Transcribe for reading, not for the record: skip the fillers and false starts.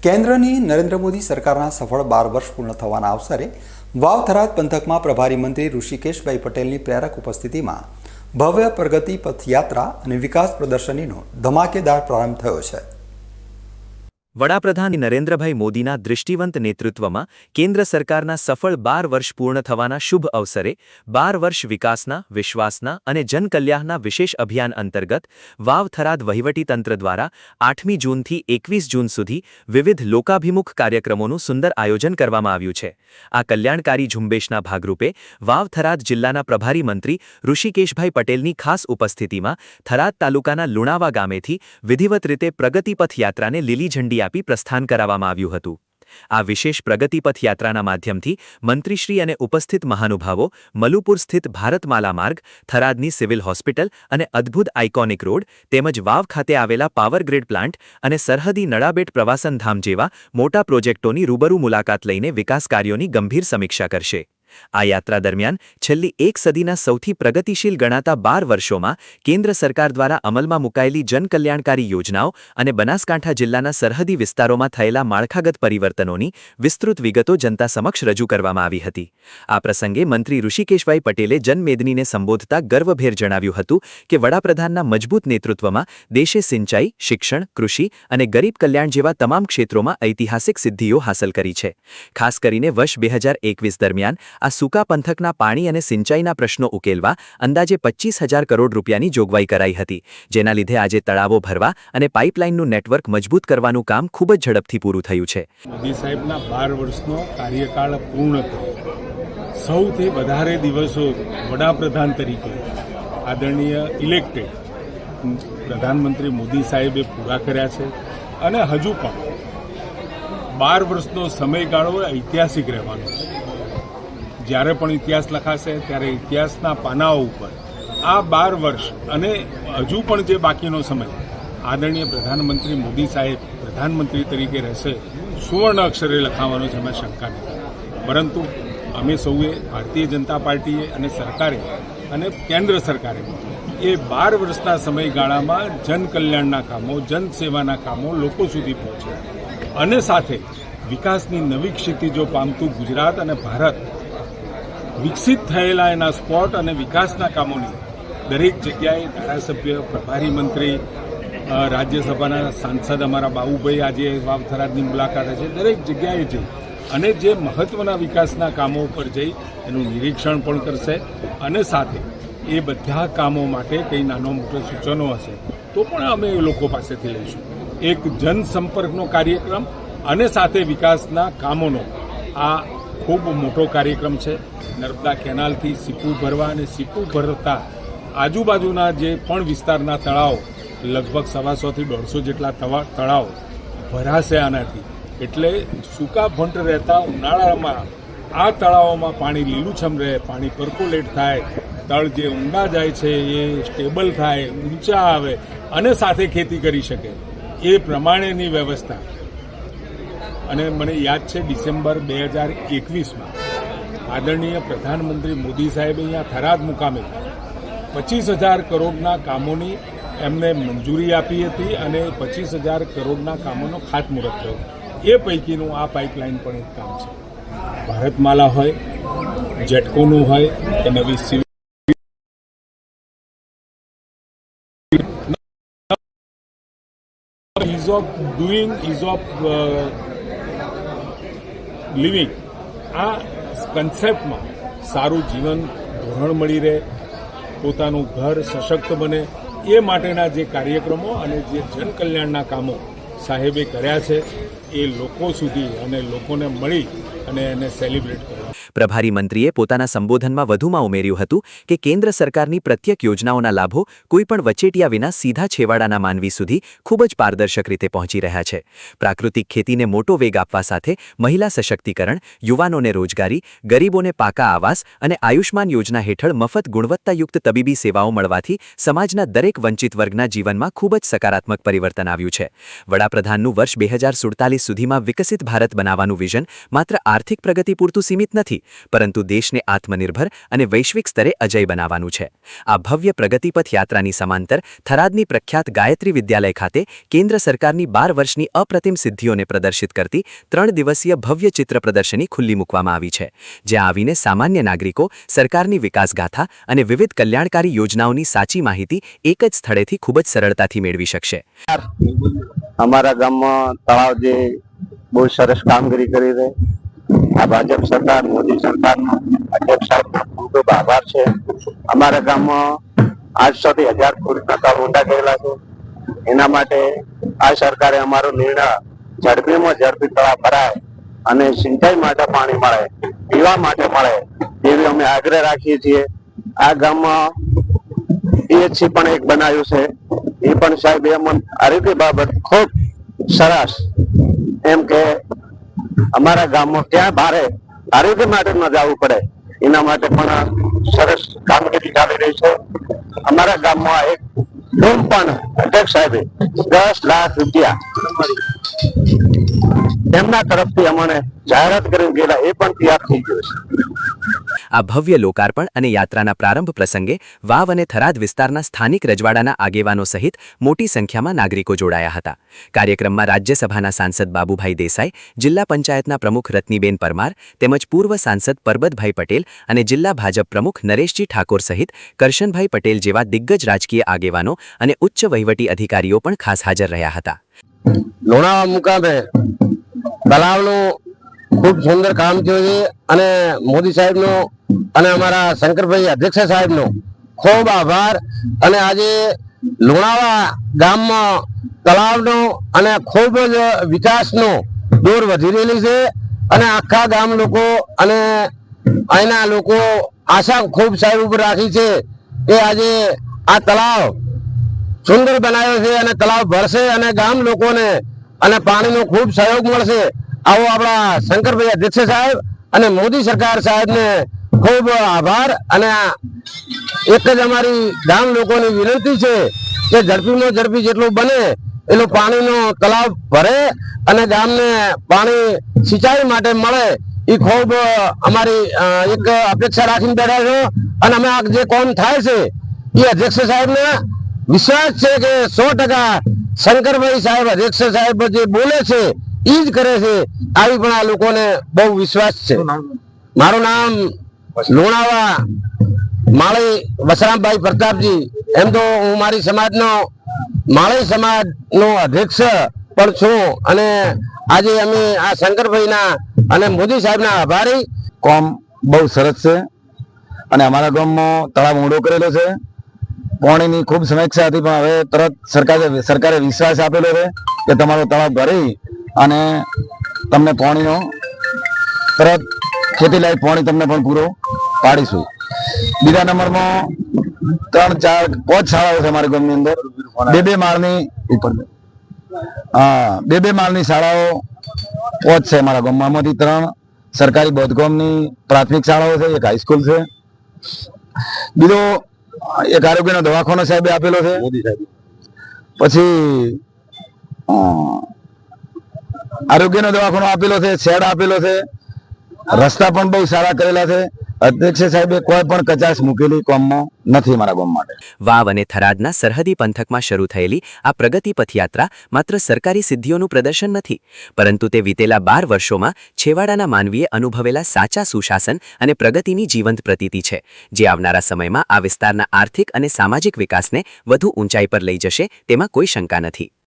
કેન્દ્રની નરેન્દ્ર મોદી સરકારના સફળ 12 વર્ષ પૂર્ણ થવાના અવસરે વાવ થરાદ પંથકમાં પ્રભારી મંત્રી ઋષિકેશભાઈ પટેલની પ્રેરક ઉપસ્થિતિમાં ભવ્ય પ્રગતિ પથયાત્રા અને વિકાસ પ્રદર્શનીનો ધમાકેદાર પ્રારંભ થયો છે। વડાપ્રધાન નરેન્દ્રભાઈ મોદીના દૃષ્ટિવંત નેતૃત્વમાં કેન્દ્ર સરકારના સફળ 12 વર્ષ પૂર્ણ થવાના શુભ અવસરે 12 વર્ષ વિકાસના, વિશ્વાસના અને જનકલ્યાણના વિશેષ અભિયાન અંતર્ગત વાવ થરાદ વહીવટીતંત્ર દ્વારા 8મી જૂનથી 21 જૂન સુધી વિવિધ લોકાભિમુખ કાર્યક્રમોનું સુંદર આયોજન કરવામાં આવ્યું છે। આ કલ્યાણકારી ઝુંબેશના ભાગરૂપે વાવ થરાદ જિલ્લાના પ્રભારી મંત્રી ઋષિકેશભાઈ પટેલની ખાસ ઉપસ્થિતિમાં થરાદ તાલુકાના લુણાવા ગામેથી વિધિવત રીતે પ્રગતિપથ યાત્રાને લીલી ઝંડી આપી પ્રસ્થાન કરાવવામાં આવ્યું હતું। આ વિશેષ પ્રગતિપથ યાત્રાના માધ્યમથી મંત્રીશ્રી અને ઉપસ્થિત મહાનુભાવો મલુપુર સ્થિત ભારતમાલા માર્ગ, થરાદની સિવિલ હોસ્પિટલ અને અદ્ભુત આઇકોનિક રોડ તેમજ વાવ ખાતે આવેલા પાવર ગ્રીડ પ્લાન્ટ અને સરહદી નળાબેટ પ્રવાસન ધામ જેવા મોટા પ્રોજેક્ટોની રૂબરૂ મુલાકાત લઈને વિકાસ કાર્યોની ગંભીર સમીક્ષા કરશે। આ યાત્રા દરમિયાન છેલ્લી એક સદીના સૌથી પ્રગતિશીલ ગણાતા 12 વર્ષોમાં કેન્દ્ર સરકાર દ્વારા અમલમાં મુકાયેલી જનકલ્યાણકારી યોજનાઓ અને બનાસકાંઠા જિલ્લાના સરહદી વિસ્તારોમાં થયેલા માળખાગત પરિવર્તનોની વિસ્તૃત વિગતો જનતા સમક્ષ રજૂ કરવામાં આવી હતી। આ પ્રસંગે મંત્રી ઋષિકેશભાઈ પટેલે જનમેદનીને સંબોધતા ગર્વભેર જણાવ્યું હતું કે વડાપ્રધાનના મજબૂત નેતૃત્વમાં દેશે સિંચાઈ, શિક્ષણ, કૃષિ અને ગરીબ કલ્યાણ જેવા તમામ ક્ષેત્રોમાં ઐતિહાસિક સિદ્ધિઓ હાંસલ કરી છે। ખાસ કરીને વર્ષ 2021 દરમિયાન આ સૂકા પંથકના પાણી અને સિંચાઈના પ્રશ્નો ઉકેલવા અંદાજે 25,000 કરોડ રૂપિયાની જોગવાઈ કરાઈ હતી, જેના લીધે આજે તળાવો ભરવા અને પાઇપલાઇનનું નેટવર્ક મજબૂત કરવાનું કામ ખૂબ જ ઝડપથી પૂરું થયું છે। મોદી સાહેબના 12 વર્ષનો કાર્યકાળ પૂર્ણ થયો, સૌથી વધારે દિવસો વડાપ્રધાન તરીકે આદરણીય ઇલેક્ટેડ પ્રધાનમંત્રી મોદી સાહેબે પૂરા કર્યા છે અને હજુ પણ 12 વર્ષનો સમયગાળો ઐતિહાસિક રહેવાનો છે। જ્યારે પણ ઇતિહાસ લખાશે ત્યારે ઇતિહાસના પાનાઓ ઉપર આ 12 વર્ષ અને હજુ પણ જે બાકીનો સમય આદરણીય પ્રધાનમંત્રી મોદી સાહેબ પ્રધાનમંત્રી તરીકે રહેશે સુવર્ણ અક્ષરે લખાવાનો છે, એમાં શંકા નથી। પરંતુ અમે સૌએ ભારતીય જનતા પાર્ટીએ અને સરકારે અને કેન્દ્ર સરકારે એ 12 વર્ષના સમયગાળામાં જનકલ્યાણના કામો, જનસેવાના કામો લોકો સુધી પહોંચે અને સાથે વિકાસની નવી ક્ષિતિજો પામતું ગુજરાત અને ભારત વિકસિત થયેલા એના સ્પોટ અને વિકાસના કામોની દરેક જગ્યાએ ધારાસભ્ય, પ્રભારી મંત્રી, રાજ્યસભાના સાંસદ અમારા બાબુભાઈ આજે વાવ થરાદની મુલાકાતે છે, દરેક જગ્યાએ જઈ અને જે મહત્વના વિકાસના કામો ઉપર જઈ એનું નિરીક્ષણ પણ કરશે અને સાથે એ બધા કામો માટે કંઈ નાનો મોટો સૂચનો હશે તો પણ અમે એ લોકો પાસેથી લઈશું। એક જનસંપર્કનો કાર્યક્રમ અને સાથે વિકાસના કામોનો આ ખૂબ મોટો કાર્યક્રમ છે। નર્મદા કેનાલથી સીપુ ભરવા અને સીપુ ભરતા આજુબાજુના જે પણ વિસ્તારના તળાવ લગભગ 125 થી 150 જેટલા તળાવ ભરાશે આનાથી, એટલે સૂકા ભંટ રહેતા ઉનાળામાં આ તળાવોમાં પાણી લીલુંછમ રહે, પાણી પર્કોલેટ થાય, તળ જે ઊંડા જાય છે એ સ્ટેબલ થાય, ઊંચા આવે અને સાથે ખેતી કરી શકે એ પ્રમાણેની વ્યવસ્થા। અને મને યાદ છે ડિસેમ્બર 2021માં આદરણીય પ્રધાનમંત્રી મોદી સાહેબે અહીંયા થરાદ મુકામે 25,000 કરોડના કામોની એમને મંજૂરી આપી હતી અને 25,000 કરોડના કામોનો ખાતમુહૂર્ત થયો। એ પૈકીનું આ પાઇપલાઇન પણ એક કામ છે। ભારતમાલા હોય, જેટકોનું હોય કે નવી civil ease of doing, ease of living, આ કન્સેપ્ટમાં સારું જીવન ધોરણ મળી રહે, પોતાનું ઘર સશક્ત બને એ માટેના જે કાર્યક્રમો અને જે જનકલ્યાણના કામો સાહેબે કર્યા છે એ લોકો સુધી અને લોકોને મળી અને એને સેલિબ્રેટ કરવા। પ્રભારી મંત્રીએ પોતાના સંબોધનમાં વધુમાં ઉમેર્યું હતું કે કેન્દ્ર સરકારની પ્રત્યેક યોજનાઓના લાભો કોઈપણ વચેટિયા વિના સીધા છેવાડાના માનવી સુધી ખૂબ જ પારદર્શક રીતે પહોંચી રહ્યા છે। પ્રાકૃતિક ખેતીને મોટો વેગ આપવા સાથે મહિલા સશક્તિકરણ, યુવાનોને રોજગારી, ગરીબોને પાકા આવાસ અને આયુષ્માન યોજના હેઠળ મફત ગુણવત્તાયુક્ત તબીબી સેવાઓ મળવાથી સમાજના દરેક વંચિત વર્ગના જીવનમાં ખૂબ જ સકારાત્મક પરિવર્તન આવ્યું છે। વડાપ્રધાનનું વર્ષ 2047 સુધીમાં વિકસિત ભારત બનાવવાનું વિઝન માત્ર આર્થિક પ્રગતિ પૂરતું સીમિત નથી, પરંતુ દેશને આત્મનિર્ભર અને વૈશ્વિક સ્તરે અજય બનાવવાનું છે. આ ભવ્ય પ્રગતિપથ યાત્રાની સમાંતર થરાદની પ્રખ્યાત ગાયત્રી વિદ્યાલય ખાતે કેન્દ્ર સરકારની 12 વર્ષની અપ્રતિમ સિદ્ધિઓને પ્રદર્શિત કરતી 3 દિવસીય ભવ્ય ચિત્ર પ્રદર્શની ખુલ્લી મૂકવામાં આવી છે, જ્યાં આવીને સામાન્ય નાગરિકો સરકારની વિકાસગાથા અને વિવિધ કલ્યાણકારી યોજનાઓની સાચી માહિતી એક જ સ્થળેથી ખૂબ જ સરળતાથી મેળવી શકશે. અમારા ગામમાં તળાવ જે બહુ સરસ કામગીરી કરી છે. આ ભાજપ સરકાર, મોદી સરકારનો અધ્યક્ષ સાહેબનો ખૂબ ખૂબ આભાર છે. અમારા ગામમાં 800 થી 1000 ફૂટના તળાવ ઊંડા કરેલા છે. એના માટે આ સરકારે અમારો નિર્ણય ઝડપીમાં ઝડપી તળાવ ભરાય અને સિંચાઈ માટે પાણી મળે, પીવા માટે મળે એવી અમે આગ્રહ રાખીએ છીએ. આ ગામમાં પીએચસી પણ એક બનાવ્યું છે. એ પણ સાહેબ એમ આરોગ્ય બાબત ખૂબ સરસ, એમ કે અમારા ગામમાં ક્યાં ભારે આરોગ્ય માટે ન જવું પડે એના માટે પણ સરસ કામગીરી ચાલી રહી છે. અમારા ગામમાં એક રૂમ પણ અધ્યક્ષ સાહેબે 10 લાખ રૂપિયા એમના તરફથી અમને જાહેરાત કરી ગયેલા, એ પણ તૈયાર થઈ ગયું છે. આ ભવ્ય લોકાર્પણ અને યાત્રાના પ્રારંભ પ્રસંગે વાવ અને થરાદ વિસ્તારના સ્થાનિક રજવાડાના આગેવાનો સહિત મોટી સંખ્યામાં નાગરિકો જોડાયા હતા. કાર્યક્રમમાં રાજ્યસભાના સાંસદ બાબુભાઈ દેસાઈ, જિલ્લા પંચાયતના પ્રમુખ રત્નીબેન પરમાર તેમજ પૂર્વ સાંસદ પરબતભાઈ પટેલ અને જિલ્લા ભાજપ પ્રમુખ નરેશજી ઠાકોર સહિત કરશનભાઈ પટેલ જેવા દિગ્ગજ રાજકીય આગેવાનો અને ઉચ્ચ વહીવટી અધિકારીઓ પણ ખાસ હાજર રહ્યા હતા. લોણાવા મુકામે તળાવનું ખૂબ સુંદર કામ થયું છે અને મોદી સાહેબનો અને અમારા શંકરભાઈ અધ્યક્ષ સાહેબનો ખૂબ આભાર. અને આજે લોણાવા ગામમાં તળાવનો અને ખૂબ જ વિકાસનો દોર વધી રહેલી છે અને આખા ગામ લોકો અને અહીંના લોકો આશા ખૂબ સાહેબ ઉપર રાખી છે કે આજે આ તળાવ સુંદર બનાવ્યો છે અને તળાવ ભરશે અને ગામ લોકોને અને પાણીનો ખૂબ સહયોગ મળશે. આવો આપણા શંકરભાઈ અધ્યક્ષ સાહેબ અને મોદી સરકાર સાહેબને ખૂબ આભાર. અને એક જ અમારી ગામ લોકોની વિનંતી છે કે ઝડપીમાં ઝડપી જેટલું બને એટલું પાણીનો તળાવ ભરે અને ગામને પાણી સિંચાઈ માટે મળે, એ ખૂબ અમારી એક અપેક્ષા રાખીને બેઠા છો. અને અમે આ જે કામ થાય છે એ અધ્યક્ષ સાહેબને વિશ્વાસ છે કે 100% શંકરભાઈ સાહેબ અધ્યક્ષ સાહેબ જે બોલે છે એ જ કરે છે, આવી પણ આ લોકોને બહુ વિશ્વાસ છે. મારું નામ લોણાવા માળી વસરામભાઈ પ્રતાપજી. એમ તો હું મારી સમાજનો માળી સમાજનો અધ્યક્ષ પણ છું અને આજે અમે આ શંકરભાઈના અને મોદી સાહેબના આભારી. કોમ બહુ સરસ છે અને અમારા ગામમાં તળાવ ઊંડો કરેલો છે. પાણીની ખૂબ સમીક્ષા હતી પણ હવે તરત સરકારે વિશ્વાસ આપેલો છે કે તમારો તળાવ ભરી અને તમને પાણીનો તરત ખેતી લાયક પાણી તમને પણ પૂરો પાડીશું. બીજા નંબરમાં 3, 4, 5 શાળાઓ છે અમારા ગામની અંદર. 2 માળની ઉપર, હા, 2 માળની શાળાઓ 5 છે અમારા ગામમાં. આમાંથી 3 સરકારી બોધગામની પ્રાથમિક શાળાઓ છે, એક હાઈસ્કૂલ છે. બીજો એક આરોગ્યનો દવાખાનો સાહેબે આપેલો છે. પછી આરોગ્યનો દવાખાનો આપેલો છે, શેડ આપેલો છે, રસ્તા પણ બહુ સારા કરેલા છે. અધ્યક્ષ સાહેબે કોઈ પણ કચાશ મૂકેલી કામમાં નથી મારા ગામ માટે. વાવ અને થરાદના સરહદી પંથકમાં શરૂ થયેલી આ પ્રગતિ પથયાત્રા માત્ર સરકારી સિદ્ધિઓનું પ્રદર્શન નથી, પરંતુ તે વીતેલા 12 વર્ષોમાં છેવાડાના માનવીએ અનુભવેલા સાચા સુશાસન અને પ્રગતિની જીવંત પ્રતીતિ છે, જે આવનારા સમયમાં આ વિસ્તારના આર્થિક અને સામાજિક વિકાસને વધુ ઊંચાઈ પર લઈ જશે તેમાં કોઈ શંકા નથી.